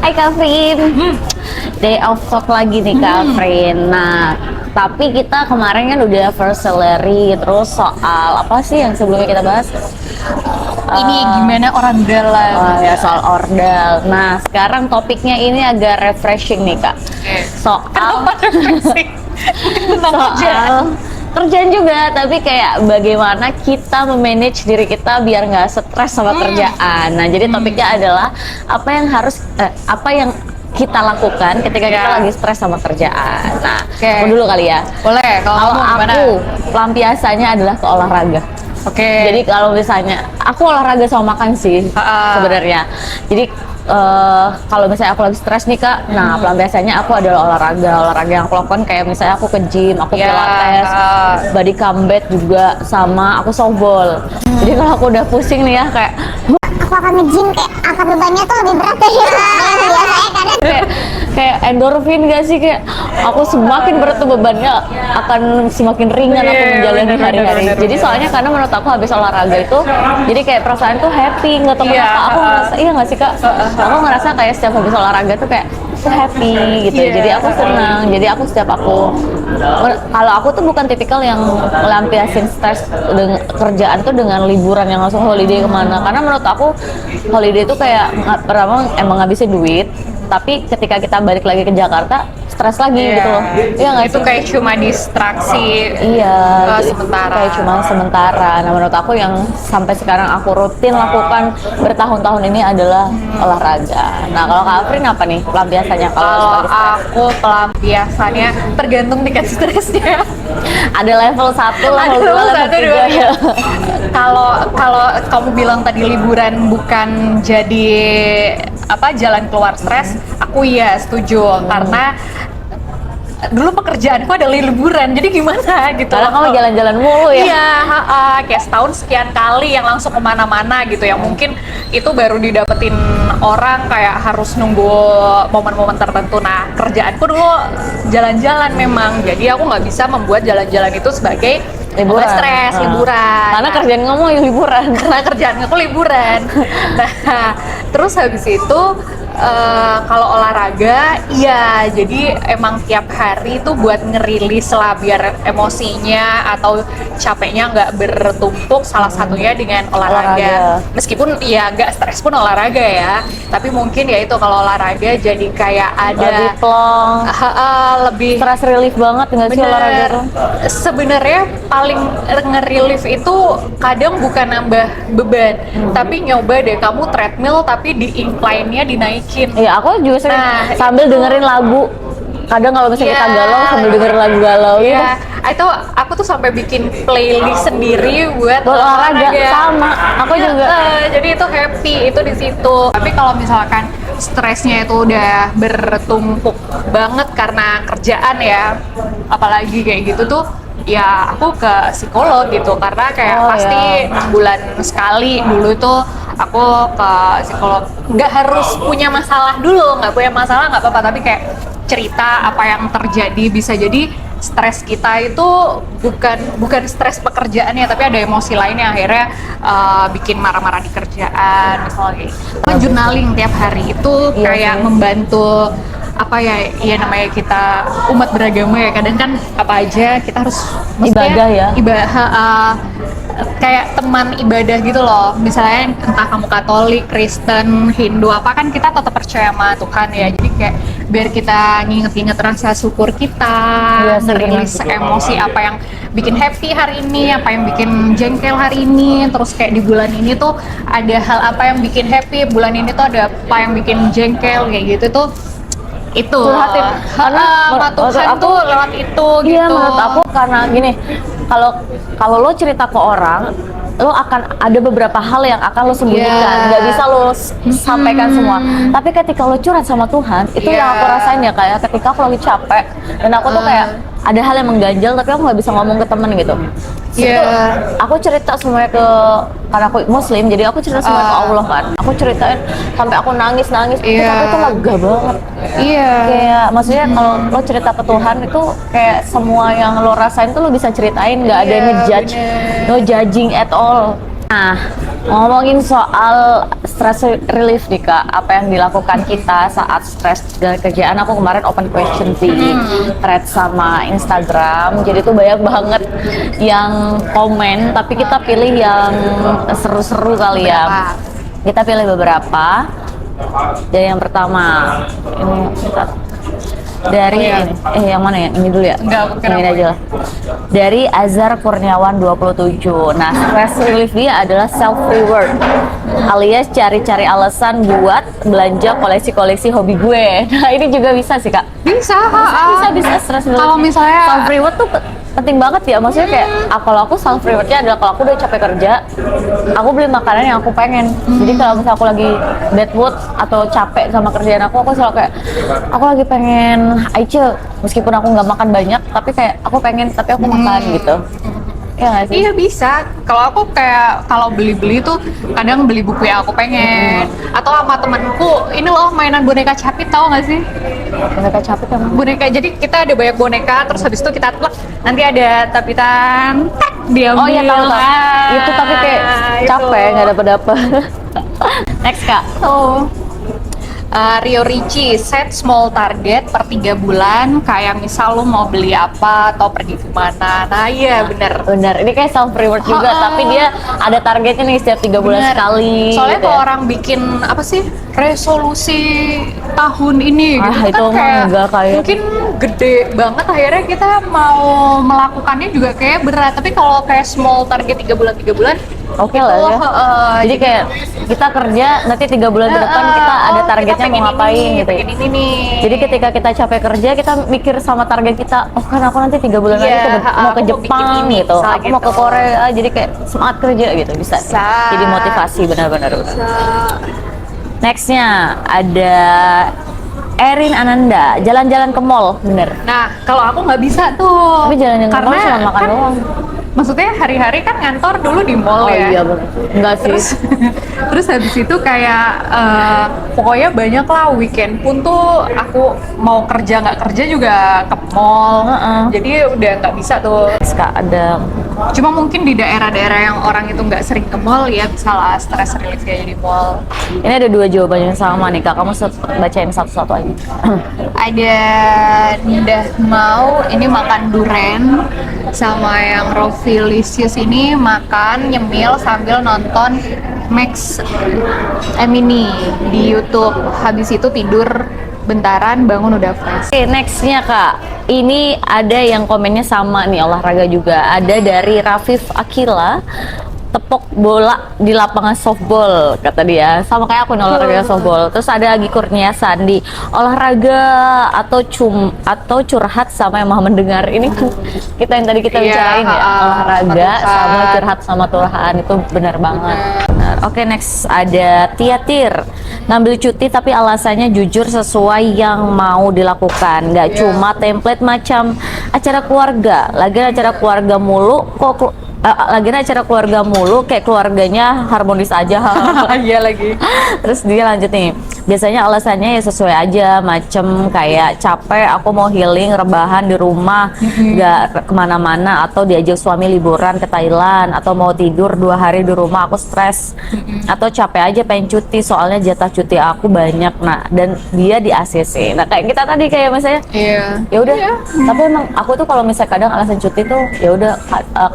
Hai Kak Frin, day off talk lagi nih Kak Frin. Nah, tapi kita kemarin kan udah first salary, terus soal apa sih yang sebelumnya kita bahas? Ini gimana orang dalam? Oh ya, soal ordal. Nah, sekarang topiknya ini agak refreshing nih Kak. Soal Tentang kerjaan. kerjaan juga, tapi kayak bagaimana kita memanage diri kita biar nggak stres sama kerjaan. Nah, jadi topiknya adalah apa yang kita lakukan ketika kita lagi stres sama kerjaan. Nah, aku dulu kali ya. Boleh, kalau kamu gimana? Aku pelampiasannya adalah ke olahraga. Jadi kalau misalnya aku olahraga sama makan sih sebenarnya. Jadi kalau misalnya aku lagi stres nih Kak, nah pelampiasannya aku adalah olahraga yang aku lakukan kayak misalnya aku ke gym, aku pilates, body combat juga, sama aku softball. Jadi kalau aku udah pusing nih ya kayak aku akan nge-gym kayak angkat bebannya tuh lebih berat dari biasanya karena kayak endorfin gak sih, kayak aku semakin berat tuh bebannya akan semakin ringan aku menjalani hari-hari. Jadi soalnya karena menurut aku habis olahraga itu jadi kayak perasaan tuh happy, nggak tahu kenapa aku ngerasa, iya nggak sih Kak? Aku ngerasa kayak setiap habis olahraga tuh kayak happy gitu. Jadi aku senang. Jadi aku kalau aku tuh bukan tipikal yang melampiasin stres dengan kerjaan tuh dengan liburan yang langsung holiday kemana, karena menurut aku holiday itu kayak pertama emang ngabisin duit, tapi ketika kita balik lagi ke Jakarta stres lagi gitu loh. Iya nggak Itu sih? kayak cuma distraksi. Sementara. Kayak cuma sementara. Nah, menurut aku yang sampai sekarang aku rutin lakukan bertahun-tahun ini adalah olahraga. Nah, kalau Kak Afrin apa nih pelampiasannya kalau Kalau lagi stres? aku pelampiasannya tergantung tingkat stresnya. Ada level 1, level 2, Level level 1, 3 ya. Kalau kamu bilang tadi liburan bukan jadi jalan keluar stres, aku ya setuju karena dulu pekerjaanku adalah liburan, jadi gimana gitu. Karena kamu jalan-jalan mulu ya. Iya, kayak setahun sekian kali yang langsung kemana-mana gitu, yang mungkin itu baru didapetin orang kayak harus nunggu momen-momen tertentu. Nah, kerjaanku dulu jalan-jalan memang, jadi aku nggak bisa membuat jalan-jalan itu sebagai Liburan. stres, liburan. Karena kerjaan kamu liburan. Karena kerjaan aku liburan. Nah, terus habis itu kalau olahraga, iya, jadi emang tiap hari itu buat ngerilis lah biar emosinya atau capeknya nggak bertumpuk. Salah satunya dengan olahraga. Meskipun ya nggak stres pun olahraga ya, tapi mungkin ya itu kalau olahraga jadi kayak ada Lebih plong, lebih stress relief banget nggak sih olahraga tuh? Sebenarnya paling nge-relief itu kadang bukan nambah beban, tapi nyoba deh kamu treadmill tapi di incline-nya dinaikin. Iya, aku juga sering sambil dengerin lagu. Kadang kalau misalnya kita galau sambil dengerin lagu galau gitu. Iya, itu aku tuh sampai bikin playlist sendiri buat olahraga. Sama, aku juga. Jadi itu happy itu di situ. Tapi kalau misalkan stresnya itu udah bertumpuk banget karena kerjaan ya, apalagi kayak gitu tuh, ya aku ke psikolog gitu, karena kayak pasti 6 bulan sekali dulu tuh aku ke psikolog. Nggak harus punya masalah dulu, nggak punya masalah nggak apa-apa, tapi kayak cerita apa yang terjadi. Bisa jadi stres kita itu bukan stres pekerjaannya, tapi ada emosi lain yang akhirnya bikin marah-marah di kerjaan misalnya. Journaling tiap hari itu kayak membantu namanya kita umat beragama ya, kadang kan apa aja kita harus ibadah ya, kayak teman ibadah gitu loh. Misalnya entah kamu Katolik, Kristen, Hindu apa, kan kita tetap percaya sama Tuhan ya, jadi kayak biar kita nginget-nginget rasa syukur kita, ngerilis emosi apa yang bikin happy hari ini, apa yang bikin jengkel hari ini, terus kayak di bulan ini tuh ada hal apa yang bikin happy, bulan ini tuh ada apa yang bikin jengkel, kayak gitu tuh itu curhatin. Karena Tuhan tuh lewat itu iya, gitu. menurut aku karena gini, kalau lo cerita ke orang, lo akan ada beberapa hal yang akan lo sembunyikan, nggak bisa lo sampaikan semua. Tapi ketika lo curhat sama Tuhan, itu yang aku rasain ya, kayak ketika aku lagi capek dan aku tuh kayak ada hal yang mengganjal tapi aku nggak bisa ngomong ke temen gitu. Aku cerita semuanya karena aku Muslim, jadi aku cerita semuanya ke Allah kan. Aku ceritain sampai aku nangis, tapi itu lega banget. Kayak maksudnya kalau lo cerita ke Tuhan itu kayak semua yang lo rasain tuh lo bisa ceritain, nggak ada ngejudge, no judging at all. Nah, ngomongin soal stress relief nih Kak, apa yang dilakukan kita saat stres dari kerjaan. Aku kemarin open question di thread sama Instagram, jadi tuh banyak banget yang komen, tapi kita pilih yang seru-seru kali ya. Kita pilih beberapa. Dari yang pertama, ini kita dari yang mana ya? Ini dulu ya? Enggak, ini aja lah. Dari Azhar Kurniawan 27. Nah, stress relief dia adalah self reward, alias cari-cari alasan buat belanja koleksi-koleksi hobi gue. Nah, ini juga bisa sih Kak. Bisa, Bisa stress relief. Kalau misalnya self reward tuh penting banget ya, maksudnya kayak kalau aku self rewardnya adalah kalau aku udah capek kerja, aku beli makanan yang aku pengen. Jadi kalau misalnya aku lagi bad mood atau capek sama kerjaan aku selalu kayak aku lagi pengen Aice, meskipun aku nggak makan banyak, tapi kayak aku pengen, tapi aku makan gitu. Iya nggak sih? Iya bisa. Kalau aku kayak kalau beli-beli tuh kadang beli buku yang aku pengen. Atau sama temanku, ini loh mainan boneka capit, tahu nggak sih? Boneka capek kan? Boneka. Jadi kita ada banyak boneka, terus habis itu kita plek, nanti ada tapitan, tak, diambil. Oh iya tahu. Itu tapi kayak itu. capek nggak dapet. Next Kak. Oh. Rio Ricci, set small target per 3 bulan, kayak misal lu mau beli apa atau pergi kemana. Nah iya bener. Bener, ini kayak self reward juga, tapi dia ada targetnya nih setiap 3 bulan Bener. sekali. Soalnya gitu kalau ya. orang bikin apa sih resolusi tahun ini gitu itu kan mah kayak enggak kayak mungkin gede banget, akhirnya kita mau melakukannya juga kayak berat. Tapi kalau kayak small target 3 bulan oke lah ya. Jadi kayak kita kerja nanti 3 bulan ke depan kita ada targetnya mau ngapain gitu ya. Ini nih. Jadi ketika kita capek kerja, kita mikir sama target kita, oh kan aku nanti 3 bulan lagi mau ke aku mau bikin Jepang ini, gitu, misal aku mau ke gitu. Korea, jadi kayak semangat kerja gitu bisa. Jadi motivasi benar-benar. Nextnya ada Erin Ananda, jalan-jalan ke mall, bener. Nah, kalau aku nggak bisa tuh. Tapi jalan-jalan ke karena mall cuma makan kan, doang. maksudnya hari-hari kan ngantor dulu di mall Oh ya. iya bener. Enggak sih. Terus habis itu kayak pokoknya banyak lah, weekend pun tuh aku mau kerja nggak kerja juga ke mall. Jadi udah nggak bisa tuh. Kak ada. Cuma mungkin di daerah-daerah yang orang itu nggak sering ke mall ya bisa lah stress relief kayak di mall. Ini ada 2 jawaban yang sama nih Kak. Kamu bacain satu-satu aja. Ada Nindah mau ini makan duren, sama yang Rovilicious ini makan nyemil sambil nonton Max Emini di YouTube. Habis itu tidur bentaran, bangun udah fresh. Oke, nextnya Kak. Ini ada yang komennya sama nih, olahraga juga. Ada dari Rafif Akila, tepok bola di lapangan softball, kata dia. Sama kayak aku nih olahraga softball. Terus ada Agi Kurnia Sandi, olahraga atau curhat sama yang maha mendengar. Ini kan kita yang tadi kita bicarain ya, olahraga sama curhat sama Tuhan, itu benar banget. Benar. Oke, next ada Tiatir, ngambil cuti tapi alasannya jujur sesuai yang mau dilakukan, nggak cuma template macam acara keluarga. Lagian acara keluarga mulu kok acara keluarga mulu, kayak keluarganya harmonis aja. Iya lagi. Terus dia lanjut nih, biasanya alasannya ya sesuai aja, macem kayak capek, aku mau healing, rebahan di rumah, nggak kemana-mana, atau diajak suami liburan ke Thailand, atau mau tidur 2 hari di rumah, aku stres, atau capek aja pengen cuti, soalnya jatah cuti aku banyak. Nah, dan dia di ACC. Nah, kayak kita tadi kayak misalnya, ya udah. Tapi emang aku tuh kalau misalnya kadang alasan cuti tuh ya udah,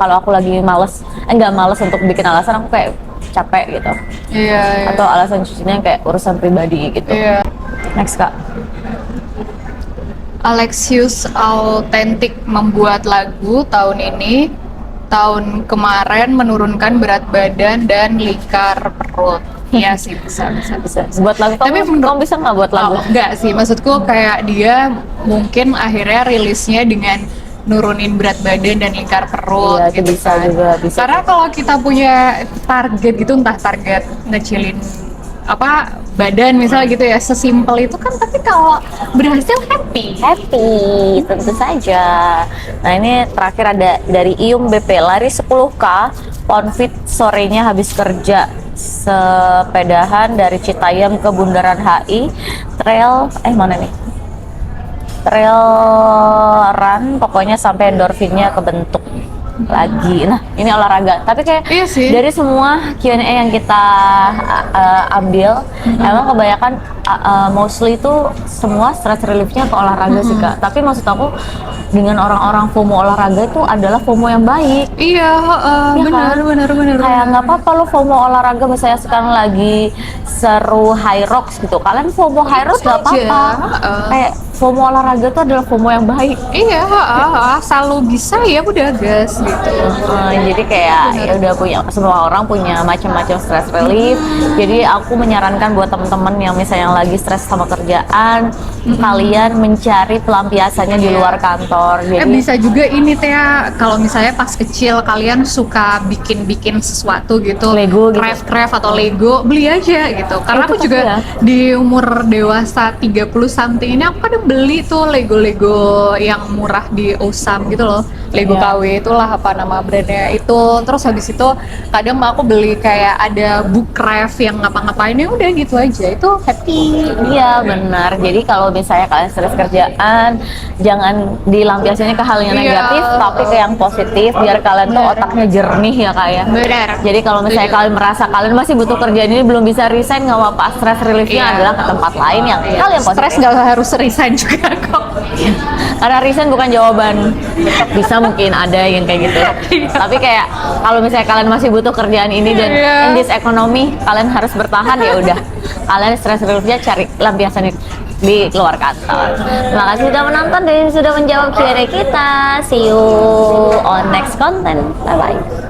kalau aku lagi nggak males untuk bikin alasan, aku kayak capek gitu. Atau alasan cucinya kayak urusan pribadi gitu. Next Kak. Alexius Authentic membuat lagu tahun ini, tahun kemarin menurunkan berat badan dan lingkar perut. Iya sih, bisa. Buat lagu Tapi kamu bisa nggak buat lagu? Enggak sih, maksudku kayak dia mungkin akhirnya rilisnya dengan nurunin berat badan dan lingkar perut. Iya, itu bisa kan. juga, bisa. Karena kalau kita punya target gitu, entah target ngecilin apa badan misalnya gitu ya, sesimpel itu kan, tapi kalau berhasil happy, tentu saja. Nah, ini terakhir ada dari Ium BP, lari 10K Ponfit, sorenya habis kerja, sepedahan dari Citayam ke Bundaran HI, trail mana nih, trail run, pokoknya sampai endorfinnya kebentuk. lagi. Nah, ini olahraga. Tapi kayak Iya sih. dari semua Q&A yang kita ambil, emang kebanyakan mostly itu semua stress reliefnya ke olahraga sih Kak. Tapi maksud aku dengan orang-orang FOMO olahraga itu adalah FOMO yang baik. Iya, Ya benar, kan? benar. Kayak nggak apa-apa lo FOMO olahraga, misalnya sekarang lagi seru high rocks gitu. Kalian FOMO high rocks nggak aja, apa-apa. Kayak FOMO olahraga itu adalah FOMO yang baik. Iya, selalu bisa ya udah gas gitu. Jadi kayak ya udah punya, semua orang punya macam-macam stress relief. Jadi aku menyarankan buat temen-temen yang misalnya lagi stres sama kerjaan, kalian mencari pelampiasannya di luar kantor. Jadi Bisa juga ini Teh, kalau misalnya pas kecil kalian suka bikin sesuatu gitu, Lego gitu. craft atau Lego, beli aja gitu. Karena Itu aku kan juga ya. di umur dewasa 30 something ini aku kadang beli tuh Lego yang murah di Osam gitu loh. Lego Iya. KW itulah apa nama brandnya itu. Terus habis itu kadang aku beli kayak ada book craft yang ngapa-ngapain, ya udah gitu aja. Itu happy. iya benar. Jadi kalau misalnya kalian stres kerjaan, jangan dilampiasinnya ke hal yang Iya. negatif, tapi ke yang positif biar kalian tuh otaknya jernih ya Kak ya. Benar. Jadi kalau misalnya kalian merasa kalian masih butuh kerjaan ini belum bisa resign, nggak apa-apa. Stress reliefnya Iya. adalah ke tempat lain yang kalian positif. Stres nggak harus resign juga kok. Karena resign bukan jawaban. Bisa mungkin ada yang kayak gitu. Tapi kayak kalau misalnya kalian masih butuh kerjaan ini dan Iya. in this economy kalian harus bertahan, ya udah. Kalian stress reliefnya cari lampiasan di luar kantor. Terima kasih sudah menonton dan sudah menjawab Q&A kita. See you on next content. Bye bye.